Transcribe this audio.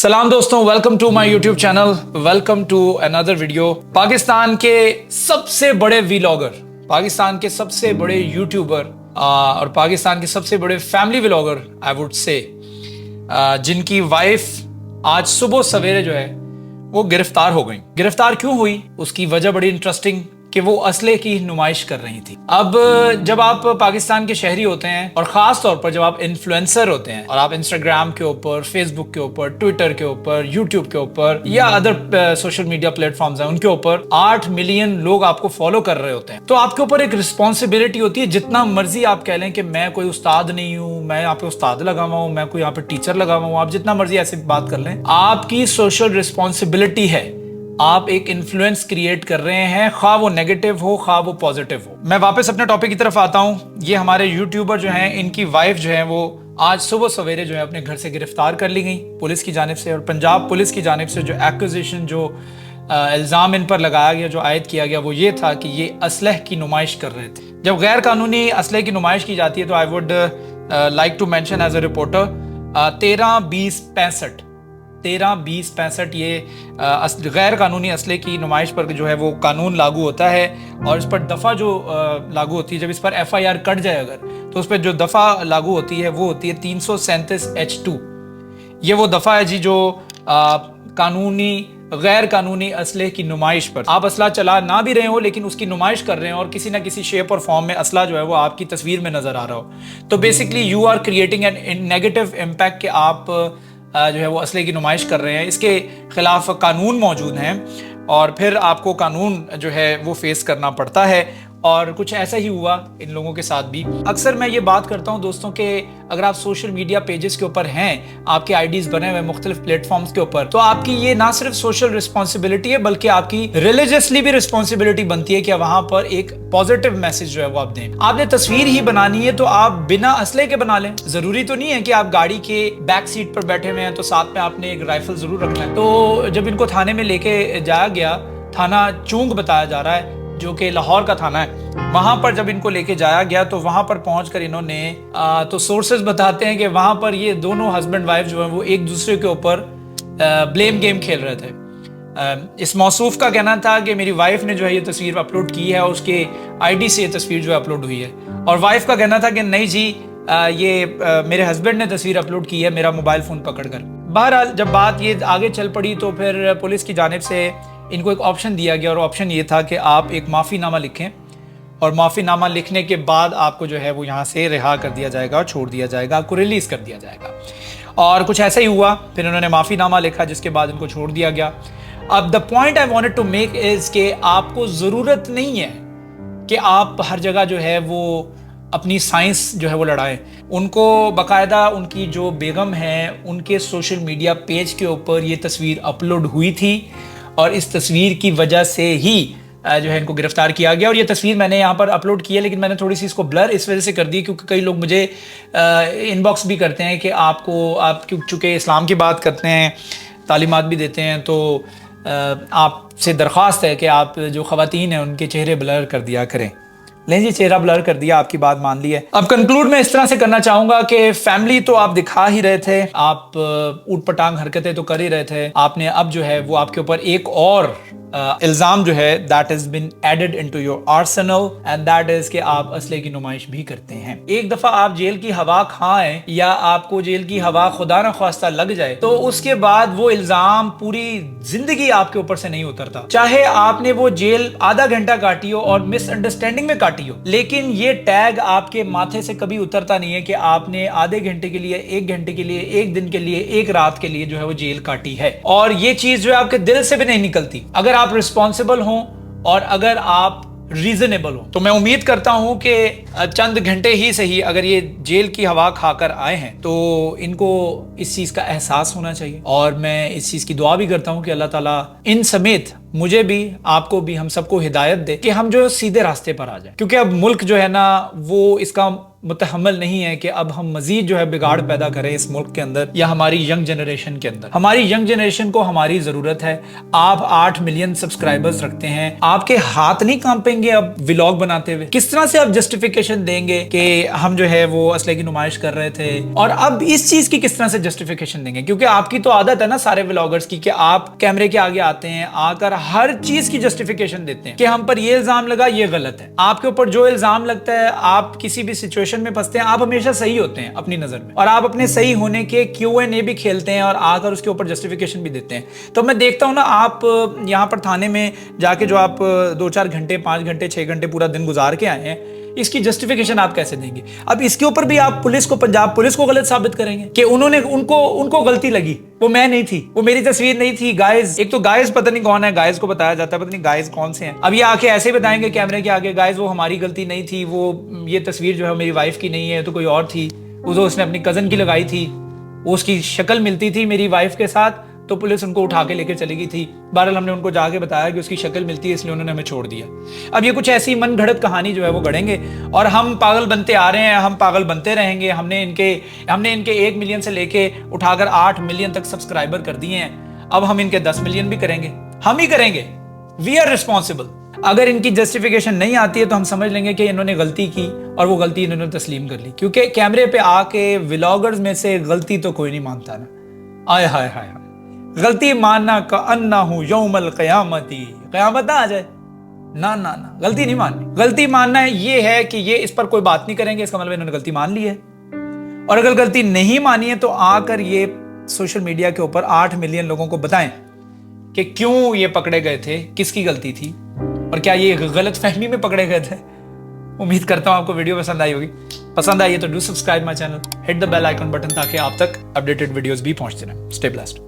सलाम दोस्तों, welcome to my YouTube channel, welcome to another video. Pakistan के सबसे बड़े व्लॉगर, पाकिस्तान के सबसे बड़े यूट्यूबर और पाकिस्तान के सबसे बड़े family vlogger I would say, जिनकी वाइफ आज सुबह सवेरे जो है वो गिरफ्तार हो गई। गिरफ्तार क्यों हुई उसकी वजह बड़ी इंटरेस्टिंग कि वो असले की नुमाइश कर रही थी। अब जब आप पाकिस्तान के शहरी होते हैं और ख़ास तौर पर जब आप इन्फ्लुएंसर होते हैं और आप इंस्टाग्राम के ऊपर, फेसबुक के ऊपर, ट्विटर के ऊपर, यूट्यूब के ऊपर या अदर सोशल मीडिया प्लेटफॉर्म्स हैं उनके ऊपर 8 मिलियन लोग आपको फॉलो कर रहे होते हैं, तो आपके ऊपर एक रिस्पॉन्सिबिलिटी होती है। जितना मर्जी आप कह लें कि मैं कोई उस्ताद नहीं हूँ, मैं यहाँ पे उस्ताद लगा हुआ हूँ, मैं कोई यहाँ पे टीचर लगा हुआ हूँ, आप जितना मर्जी ऐसे बात कर लें, आपकी सोशल रिस्पॉन्सिबिलिटी है। आप एक इन्फ्लुएंस क्रिएट कर रहे हैं, खा वो नेगेटिव हो खा वो पॉजिटिव हो। मैं वापस अपने टॉपिक की तरफ आता हूं। ये हमारे यूट्यूबर जो हैं, इनकी वाइफ जो है वो आज सुबह सवेरे जो है अपने घर से गिरफ्तार कर ली गई पुलिस की जानिब से। और पंजाब पुलिस की जानिब से जो एक्यूजेशन, जो इल्ज़ाम इन पर लगाया गया, जो आयद किया गया, वो ये था कि ये असलह की नुमाइश कर रहे थे। जब गैर कानूनी असलह की नुमाइश की जाती है तो I would like to mention as a reporter 13-20-65 ये गैर कानूनी असले की नुमाइश पर जो है वो कानून लागू होता है। और इस पर दफ़ा जो लागू होती है, जब इस पर FIR कट जाए अगर, तो उस पर जो दफ़ा लागू होती है वो होती है 337H2। ये वो दफ़ा है जी जो कानूनी गैर कानूनी असले की नुमाइश पर, आप असला चला ना भी रहे हो लेकिन उसकी नुमाइश कर रहे हैं और किसी ना किसी शेप और फॉर्म में असला जो है वो आपकी तस्वीर में नज़र आ रहा हो, तो basically you are creating an negative impact कि आप जो है वो असले की नुमाइश कर रहे हैं। इसके खिलाफ कानून मौजूद हैं और फिर आपको कानून जो है वो फेस करना पड़ता है। और कुछ ऐसा ही हुआ इन लोगों के साथ भी। अक्सर मैं ये बात करता हूँ दोस्तों कि अगर आप सोशल मीडिया पेजेस के ऊपर हैं, आपके आईडीज बने हुए मुख्तलिफ प्लेटफॉर्म्स के ऊपर, तो आपकी ये ना सिर्फ सोशल रिस्पॉन्सिबिलिटी है बल्कि आपकी रिलीजियसली भी रिस्पॉन्सिबिलिटी बनती है कि वहां पर एक पॉजिटिव मैसेज जो है वो आप दें। आपने तस्वीर ही बनानी है तो आप बिना असले के बना लें। जरूरी तो नहीं है कि आप गाड़ी के बैक सीट पर बैठे हुए हैं तो साथ में आपने एक राइफल जरूर रखना है। तो जब इनको थाने में लेके जाया गया, थाना चूंग बताया जा रहा है जो कि लाहौर का थाना है, वहां पर जब इनको लेके जाया गया तो वहां पर पहुंचकर इन्होंने तो सोर्सेज बताते हैं कि वहां पर ये दोनों हस्बैंड वाइफ जो है वो एक दूसरे के ऊपर ब्लेम गेम खेल रहे थे। इस मौसूफ का कहना था कि मेरी वाइफ ने जो है ये तस्वीर अपलोड की है और उसके आईडी से ये तस्वीर जो है अपलोड हुई है, और वाइफ का कहना था कि नहीं जी ये मेरे हस्बैंड ने तस्वीर अपलोड की है मेरा मोबाइल फोन पकड़कर। बहरहाल जब बात ये आगे चल पड़ी तो फिर पुलिस की जानिब से इनको एक ऑप्शन दिया गया और ऑप्शन ये था कि आप एक माफ़ीनामा लिखें और माफ़ीनामा लिखने के बाद आपको जो है वो यहाँ से रिहा कर दिया जाएगा और छोड़ दिया जाएगा, आपको रिलीज़ कर दिया जाएगा। और कुछ ऐसा ही हुआ, फिर उन्होंने माफ़ीनामा लिखा जिसके बाद इनको छोड़ दिया गया। अब the point I wanted to make is कि आपको ज़रूरत नहीं है कि आप हर जगह जो है वो अपनी साइंस जो है वो लड़ाएं। उनको बाकायदा उनकी जो बेगम है उनके सोशल मीडिया पेज के ऊपर ये तस्वीर अपलोड हुई थी और इस तस्वीर की वजह से ही जो है इनको गिरफ्तार किया गया। और ये तस्वीर मैंने यहाँ पर अपलोड की है लेकिन मैंने थोड़ी सी इसको ब्लर इस वजह से कर दी क्योंकि कई लोग मुझे इनबॉक्स भी करते हैं कि आप चूँकि इस्लाम की बात करते हैं, तालीमात भी देते हैं, तो आपसे दरख्वास्त है कि आप जो ख़वातीन हैं उनके चेहरे ब्लर कर दिया करें। लें जी, चेहरा ब्लर कर दिया, आपकी बात मान ली है। अब कंक्लूड मैं इस तरह से करना चाहूंगा कि फैमिली तो आप दिखा ही रहे थे, आप ऊट पटांग हरकतें तो कर ही रहे थे, आपने अब जो है वो आपके ऊपर एक और इल्जाम जो है that is been added into your arsenal and that is कि आप असले की नुमाइश भी करते हैं। एक दफा आप जेल की हवा खाएं या आपको जेल की हवा खुदा न ख्वास्ता लग जाए तो उसके बाद वो इल्जाम पूरी जिंदगी आपके ऊपर से नहीं उतरता। चाहे आपने वो जेल आधा घंटा काटी हो और मिसअंडरस्टैंडिंग में काटी हो, लेकिन ये टैग आपके माथे से कभी उतरता नहीं है कि आपने आधे घंटे के लिए, 1 घंटे के लिए, 1 दिन के लिए, 1 रात के लिए जो है वो जेल काटी है। और ये चीज जो है आपके दिल से भी नहीं निकलती अगर आप रिस्पॉन्सिबल हों और अगर आप रीजनेबल हो। तो मैं उम्मीद करता हूं कि चंद घंटे ही सही अगर ये जेल की हवा खाकर आए हैं तो इनको इस चीज का एहसास होना चाहिए। और मैं इस चीज की दुआ भी करता हूं कि अल्लाह ताला इन समेत مجھے بھی, آپ کو بھی, ہم سب کو ہدایت دے کہ ہم جو سیدھے راستے پر آ جائیں, کیونکہ اب ملک جو ہے نا وہ اس کا متحمل نہیں ہے کہ اب ہم مزید جو ہے بگاڑ پیدا کریں اس ملک کے اندر یا ہماری ینگ جنریشن کے اندر. ہماری ینگ جنریشن کو ہماری ضرورت ہے. آپ 8 ملین سبسکرائبرز رکھتے ہیں, آپ کے ہاتھ نہیں کانپیں گے اب ولاگ بناتے ہوئے؟ کس طرح سے آپ جسٹیفیکیشن دیں گے کہ ہم جو ہے وہ اسلحے کی نمائش کر رہے تھے؟ اور اب اس چیز کی کس طرح سے جسٹیفیکیشن دیں گے؟ کیونکہ آپ کی تو عادت ہے نا سارے ولاگرز کی کہ آپ کیمرے کے آگے آتے ہیں, آ کر ہر چیز کی جسٹیفیکیشن دیتے ہیں کہ ہم پر یہ الزام لگا, یہ غلط ہے. آپ کے اوپر جو الزام لگتا ہے, آپ کسی بھی سچویشن میں پھنستے ہیں, آپ ہمیشہ صحیح ہوتے ہیں اپنی نظر میں, اور آپ اپنے صحیح ہونے کے Q&A بھی کھیلتے ہیں اور آ کر اس کے اوپر جسٹیفیکیشن بھی دیتے ہیں. تو میں دیکھتا ہوں نا, آپ یہاں پر تھانے میں جا کے جو آپ 2-4 گھنٹے 5 گھنٹے 6 گھنٹے پورا دن گزار کے آئے ہیں, اس کی جسٹیفیکیشن آپ کیسے دیں گے؟ اب اس کے اوپر بھی آپ پولیس کو, پنجاب پولیس کو غلط ثابت کریں گے کہ ان کو غلطی لگی, وہ میں نہیں تھی, وہ میری تصویر نہیں تھی. گائز, ایک تو گائز پتہ نہیں کون ہے, گائز کو بتایا جاتا ہے, پتہ نہیں گائز کون سے ہیں. اب یہ آ کے ایسے بتائیں گے کیمرے کے آگے, گائز وہ ہماری غلطی نہیں تھی, وہ یہ تصویر جو ہے میری وائف کی نہیں ہے, تو کوئی اور تھی, اس نے اپنی کزن کی لگائی تھی, اس کی شکل ملتی تھی میری وائف کے ساتھ, تو پولیس ان کو اٹھا کے لے کے چلی گئی تھی. بہرحال ہم نے ان کو جا کے بتایا کہ اس کی شکل ملتی ہے, اس لیے انہوں نے ہمیں چھوڑ دیا. اب یہ کچھ ایسی من گھڑت کہانی جو ہے وہ گڑیں گے, اور ہم پاگل بنتے آ رہے ہیں, ہم پاگل بنتے رہیں گے. ہم نے ان کے 1 ملین سے لے کے اٹھا کر 8 ملین تک سبسکرائبر کر دیے ہیں. اب ہم ان کے 10 ملین بھی کریں گے, ہم ہی کریں گے. We are responsible. اگر ان کی جسٹیفیکیشن نہیں آتی ہے تو ہم سمجھ لیں گے کہ انہوں نے غلطی کی, اور وہ غلطی انہوں نے تسلیم کر لی, کیونکہ کیمرے پہ آ کے ولاگرز میں سے غلطی تو کوئی نہیں مانتا نا. آئے ہائے ہائے, غلطی ماننا کأنہ یوم القیامتی, قیامت نہ آ جائے, نہ نہ نہ, غلطی نہیں ماننی. غلطی ماننا یہ ہے کہ یہ اس پر کوئی بات نہیں کریں گے, اس کا مطلب انہوں نے غلطی مان لی ہے. اور اگر غلطی نہیں مانی ہے تو آ کر یہ سوشل میڈیا کے اوپر 8 ملین لوگوں کو بتائیں کہ کیوں یہ پکڑے گئے تھے, کس کی غلطی تھی, اور کیا یہ غلط فہمی میں پکڑے گئے تھے. امید کرتا ہوں آپ کو ویڈیو پسند آئی ہوگی. پسند آئی ہے تو do subscribe my channel, hit the bell icon button, تاکہ آپ تک اپڈیٹڈ ویڈیوز بھی پہنچتے رہیں. Stay blessed.